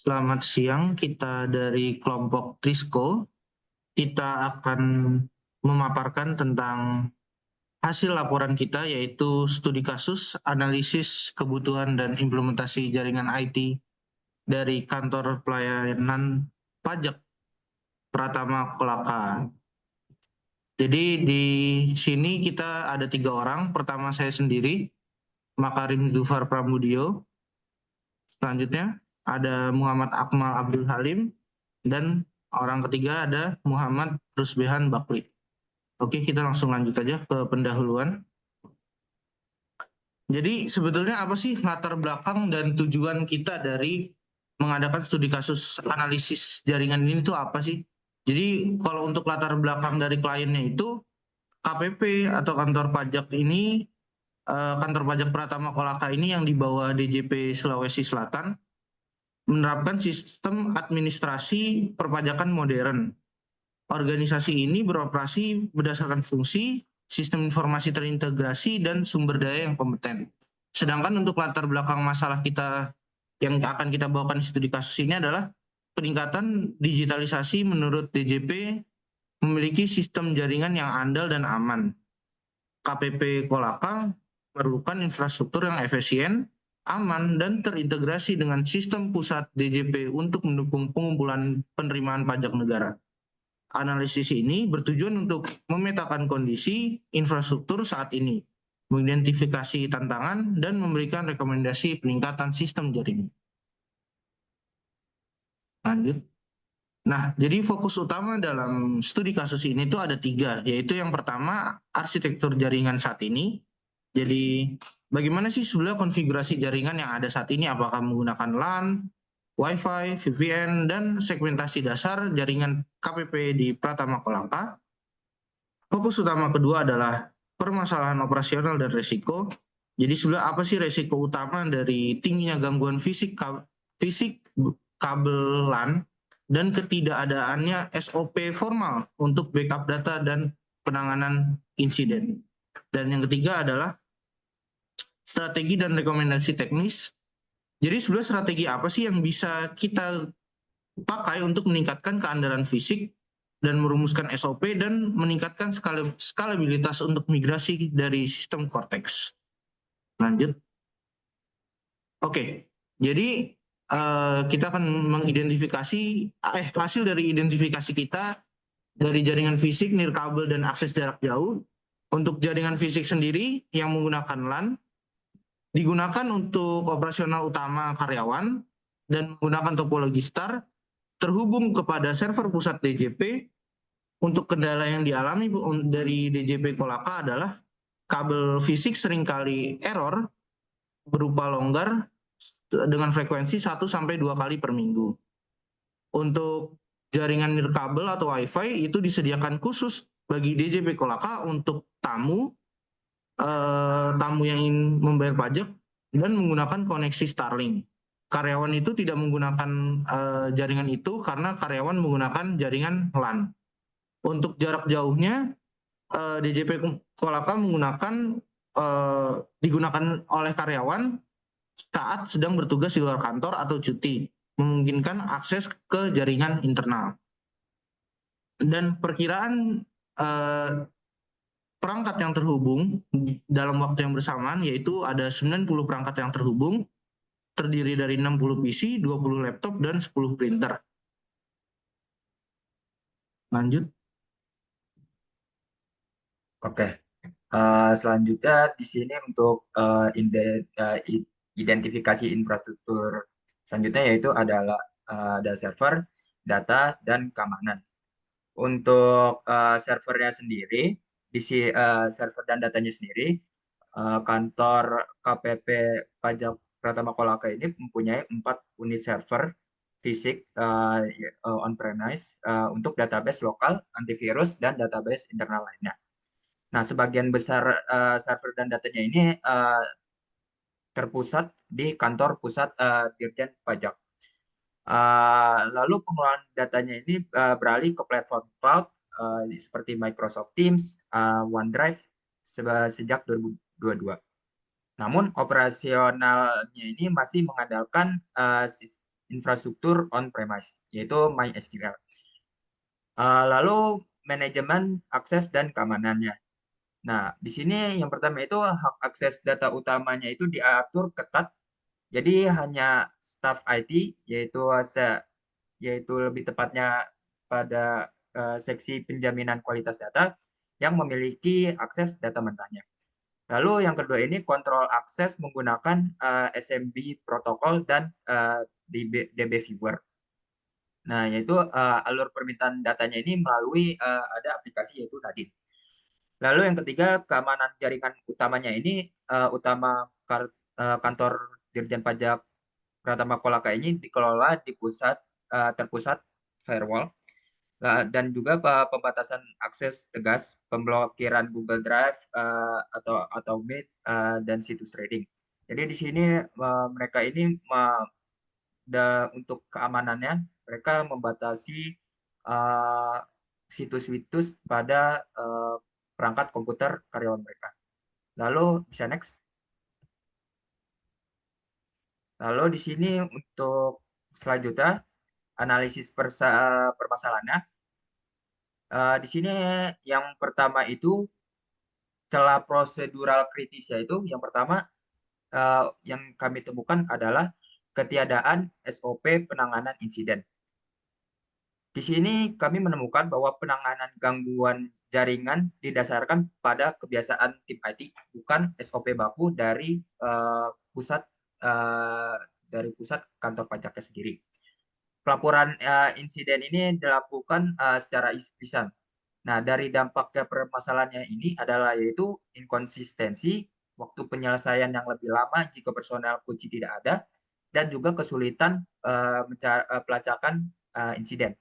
Selamat siang, kita dari kelompok Trisco. Kita akan memaparkan tentang hasil laporan kita, yaitu studi kasus, analisis kebutuhan dan implementasi jaringan IT dari kantor pelayanan pajak Pratama Kolaka. Jadi di sini kita ada 3 orang. Pertama saya sendiri, Makarim Zufar Pramudio. Selanjutnya ada Muhammad Akmal Abdul Halim, dan orang ketiga ada Muhammad Rusbehan Bakri. Oke, kita langsung lanjut aja ke pendahuluan. Jadi sebetulnya apa sih latar belakang dan tujuan kita dari mengadakan studi kasus analisis jaringan ini tuh apa sih? Jadi kalau untuk latar belakang dari kliennya itu KPP atau kantor pajak ini, kantor pajak Pratama Kolaka ini yang di bawah DJP Sulawesi Selatan menerapkan sistem administrasi perpajakan modern. Organisasi ini beroperasi berdasarkan fungsi, sistem informasi terintegrasi, dan sumber daya yang kompeten. Sedangkan untuk latar belakang masalah kita yang akan kita bawakan di studi kasus ini adalah peningkatan digitalisasi menurut DJP memiliki sistem jaringan yang andal dan aman. KPP Kolaka memerlukan infrastruktur yang efisien, aman, dan terintegrasi dengan sistem pusat DJP untuk mendukung pengumpulan penerimaan pajak negara. Analisis ini bertujuan untuk memetakan kondisi infrastruktur saat ini, mengidentifikasi tantangan, dan memberikan rekomendasi peningkatan sistem jaringan. Lanjut. Nah, jadi fokus utama dalam studi kasus ini tuh ada 3, yaitu yang pertama arsitektur jaringan saat ini. Jadi bagaimana sih sebenarnya konfigurasi jaringan yang ada saat ini, apakah menggunakan LAN, Wi-Fi, VPN, dan segmentasi dasar jaringan KPP di Pratama Kolaka. Fokus utama kedua adalah permasalahan operasional dan risiko. Jadi sebenarnya apa sih risiko utama dari tingginya gangguan fisik kabel LAN dan ketidakadaannya SOP formal untuk backup data dan penanganan insiden. Dan yang ketiga adalah strategi dan rekomendasi teknis. Jadi sebenarnya strategi apa sih yang bisa kita pakai untuk meningkatkan keandalan fisik dan merumuskan SOP dan meningkatkan skalabilitas untuk migrasi dari sistem Cortex. Lanjut. Oke, jadi kita akan mengidentifikasi hasil dari identifikasi kita dari jaringan fisik, nirkabel, dan akses jarak jauh. Untuk jaringan fisik sendiri yang menggunakan LAN, digunakan untuk operasional utama karyawan dan menggunakan topologi star, terhubung kepada server pusat DJP. Untuk kendala yang dialami dari DJP Kolaka adalah kabel fisik seringkali error berupa longgar dengan frekuensi 1-2 kali per minggu. Untuk jaringan nirkabel atau Wi-Fi itu disediakan khusus bagi DJP Kolaka untuk tamu yang ingin membayar pajak dan menggunakan koneksi Starlink. Karyawan itu tidak menggunakan jaringan itu karena karyawan menggunakan jaringan LAN. Untuk jarak jauhnya, DJP Kolaka digunakan oleh karyawan saat sedang bertugas di luar kantor atau cuti, memungkinkan akses ke jaringan internal. Dan perkiraan perangkat yang terhubung dalam waktu yang bersamaan, yaitu ada 90 perangkat yang terhubung, terdiri dari 60 PC, 20 laptop, dan 10 printer. Lanjut. Oke, selanjutnya di sini untuk identifikasi infrastruktur selanjutnya yaitu adalah ada server, data, dan keamanan. Untuk servernya sendiri, server dan datanya sendiri, kantor KPP Pajak Pratama Kolaka ini mempunyai 4 unit server fisik on-premise untuk database lokal, antivirus, dan database internal lainnya. Nah, sebagian besar server dan datanya ini terpusat di kantor pusat Dirjen Pajak. Lalu pengelolaan datanya ini beralih ke platform cloud seperti Microsoft Teams, OneDrive sejak 2022. Namun operasionalnya ini masih mengandalkan infrastruktur on-premise, yaitu MySQL. Lalu manajemen akses dan keamanannya. Nah, di sini yang pertama itu hak akses data utamanya itu diatur ketat. Jadi hanya staf IT yaitu lebih tepatnya pada seksi penjaminan kualitas data yang memiliki akses data mentahnya. Lalu yang kedua ini kontrol akses menggunakan SMB protokol dan DB viewer. Nah, yaitu alur permintaan datanya ini melalui ada aplikasi yaitu Nadine. Lalu yang ketiga, keamanan jaringan utamanya ini kantor Dirjen Pajak Pratama Kolaka ini dikelola di terpusat firewall dan juga pembatasan akses tegas, pemblokiran Google Drive atau Meet dan situs trading. Jadi di sini mereka ini untuk keamanannya mereka membatasi situs-situs pada perangkat komputer karyawan mereka. Lalu bisa next. Lalu di sini untuk selanjutnya analisis permasalahannya. Di sini yang pertama itu celah prosedural kritis, yaitu yang pertama yang kami temukan adalah ketiadaan SOP penanganan insiden. Di sini kami menemukan bahwa penanganan gangguan jaringan didasarkan pada kebiasaan tim IT, bukan SOP baku pusat dari pusat kantor pajaknya sendiri. Pelaporan insiden ini dilakukan secara lisan. Nah, dari dampaknya permasalahannya ini adalah yaitu inkonsistensi, waktu penyelesaian yang lebih lama jika personel kunci tidak ada, dan juga kesulitan pelacakan insiden.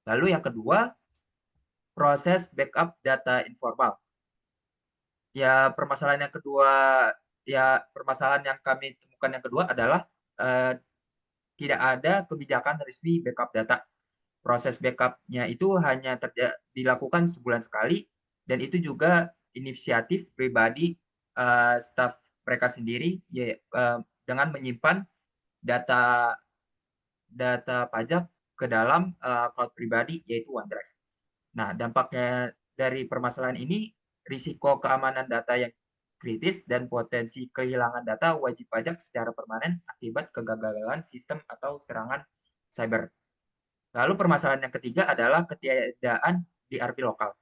Lalu yang kedua, proses backup data informal. Ya, permasalahan yang kami temukan yang kedua adalah tidak ada kebijakan resmi backup data. Proses backup-nya itu hanya dilakukan sebulan sekali, dan itu juga inisiatif pribadi staf mereka sendiri dengan menyimpan data pajak ke dalam cloud pribadi yaitu OneDrive. Nah, dampaknya dari permasalahan ini risiko keamanan data yang kritis dan potensi kehilangan data wajib pajak secara permanen akibat kegagalan sistem atau serangan cyber. Lalu permasalahan yang ketiga adalah ketiadaan DRP lokal.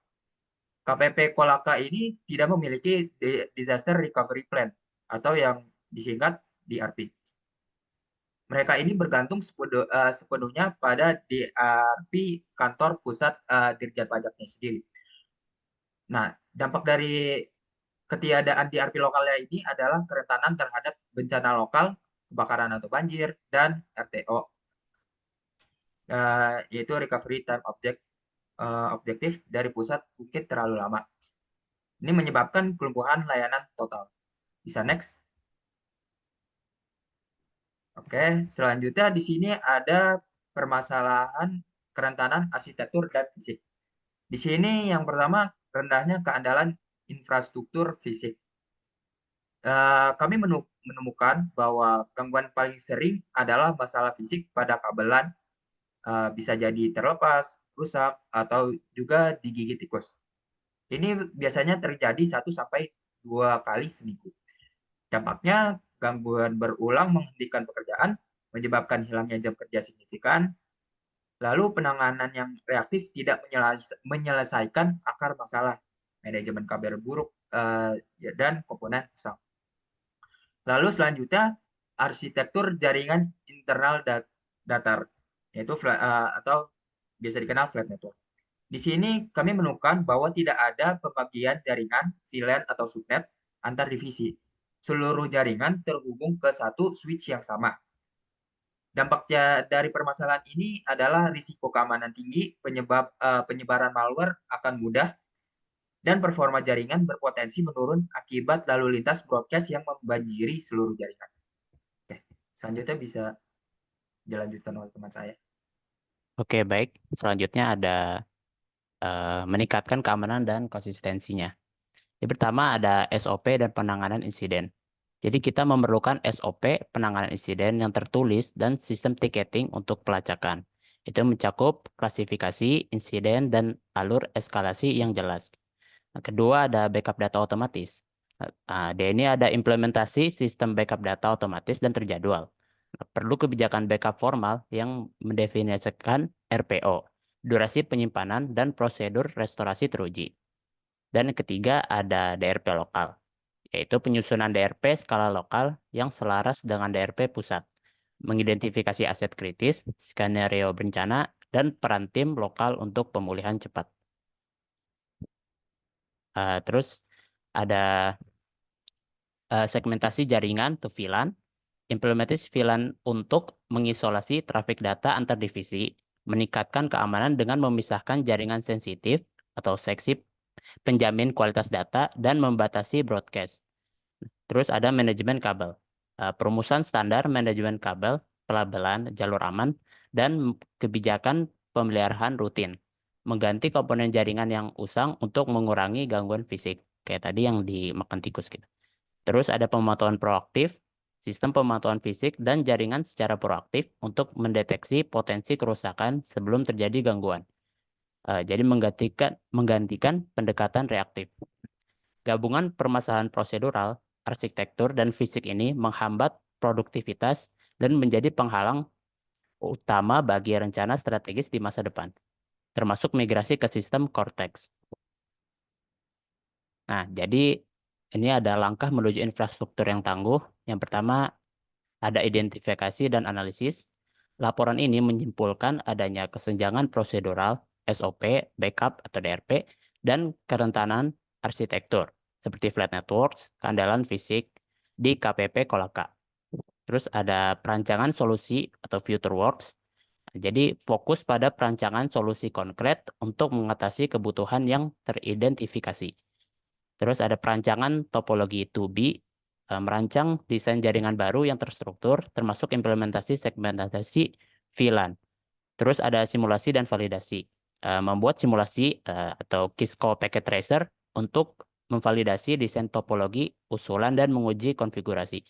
KPP Kolaka ini tidak memiliki Disaster Recovery Plan atau yang disingkat DRP. Mereka ini bergantung sepenuhnya pada DRP kantor pusat Dirjen Pajaknya sendiri. Nah, dampak dari ketiadaan DRP lokalnya ini adalah kerentanan terhadap bencana lokal, kebakaran atau banjir, dan RTO, yaitu Recovery Time Objektif dari pusat mungkin terlalu lama. Ini menyebabkan kelumpuhan layanan total. Bisa next. Oke, selanjutnya di sini ada permasalahan kerentanan arsitektur dan fisik. Di sini yang pertama rendahnya keandalan infrastruktur fisik. Kami menemukan bahwa gangguan paling sering adalah masalah fisik pada kabelan, bisa jadi terlepas, rusak, atau juga digigit tikus. Ini biasanya terjadi 1-2 kali seminggu. Dampaknya, gangguan berulang menghentikan pekerjaan, menyebabkan hilangnya jam kerja signifikan, lalu penanganan yang reaktif tidak menyelesaikan akar masalah, manajemen kabar buruk, dan komponen rusak. Lalu selanjutnya, arsitektur jaringan internal datar, yaitu atau biasa dikenal flat network. Di sini kami menemukan bahwa tidak ada pembagian jaringan, VLAN atau subnet antar divisi. Seluruh jaringan terhubung ke satu switch yang sama. Dampaknya dari permasalahan ini adalah risiko keamanan tinggi, penyebaran malware akan mudah, dan performa jaringan berpotensi menurun akibat lalu lintas broadcast yang membanjiri seluruh jaringan. Oke, selanjutnya bisa dilanjutkan oleh teman saya. Oke, baik. Selanjutnya ada meningkatkan keamanan dan konsistensinya. Yang pertama ada SOP dan penanganan insiden. Jadi kita memerlukan SOP penanganan insiden yang tertulis dan sistem ticketing untuk pelacakan. Itu mencakup klasifikasi, insiden, dan alur eskalasi yang jelas. Nah, kedua ada backup data otomatis. Di ini ada implementasi sistem backup data otomatis dan terjadwal. Nah, perlu kebijakan backup formal yang mendefinisikan RPO, durasi penyimpanan, dan prosedur restorasi teruji. Dan yang ketiga ada DRP lokal, yaitu penyusunan DRP skala lokal yang selaras dengan DRP pusat, mengidentifikasi aset kritis, skenario bencana, dan peran tim lokal untuk pemulihan cepat. Terus ada segmentasi jaringan to VLAN, implementasi VLAN untuk mengisolasi trafik data antar divisi, meningkatkan keamanan dengan memisahkan jaringan sensitif atau seksi penjamin kualitas data, dan membatasi broadcast. Terus ada manajemen kabel. Perumusan standar manajemen kabel, pelabelan, jalur aman, dan kebijakan pemeliharaan rutin. Mengganti komponen jaringan yang usang untuk mengurangi gangguan fisik. Kayak tadi yang dimakan tikus gitu. Terus ada pemantauan proaktif, sistem pemantauan fisik dan jaringan secara proaktif untuk mendeteksi potensi kerusakan sebelum terjadi gangguan. Jadi menggantikan pendekatan reaktif. Gabungan permasalahan prosedural, arsitektur, dan fisik ini menghambat produktivitas dan menjadi penghalang utama bagi rencana strategis di masa depan, termasuk migrasi ke sistem Cortex. Nah, jadi ini ada langkah menuju infrastruktur yang tangguh. Yang pertama, ada identifikasi dan analisis. Laporan ini menyimpulkan adanya kesenjangan prosedural, SOP, backup atau DRP, dan kerentanan arsitektur, seperti flat networks, keandalan fisik di KPP Kolaka. Terus ada perancangan solusi atau future works. Jadi fokus pada perancangan solusi konkret untuk mengatasi kebutuhan yang teridentifikasi. Terus ada perancangan topologi 2B, merancang desain jaringan baru yang terstruktur, termasuk implementasi segmentasi VLAN. Terus ada simulasi dan validasi, membuat simulasi atau Kisco Packet Tracer untuk memvalidasi desain topologi, usulan, dan menguji konfigurasi.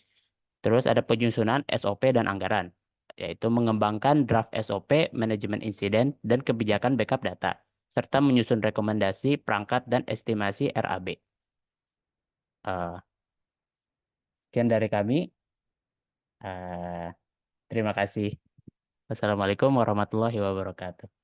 Terus ada penyusunan SOP dan anggaran, yaitu mengembangkan draft SOP, manajemen insiden, dan kebijakan backup data, serta menyusun rekomendasi perangkat dan estimasi RAB. Sekian dari kami. Terima kasih. Wassalamualaikum warahmatullahi wabarakatuh.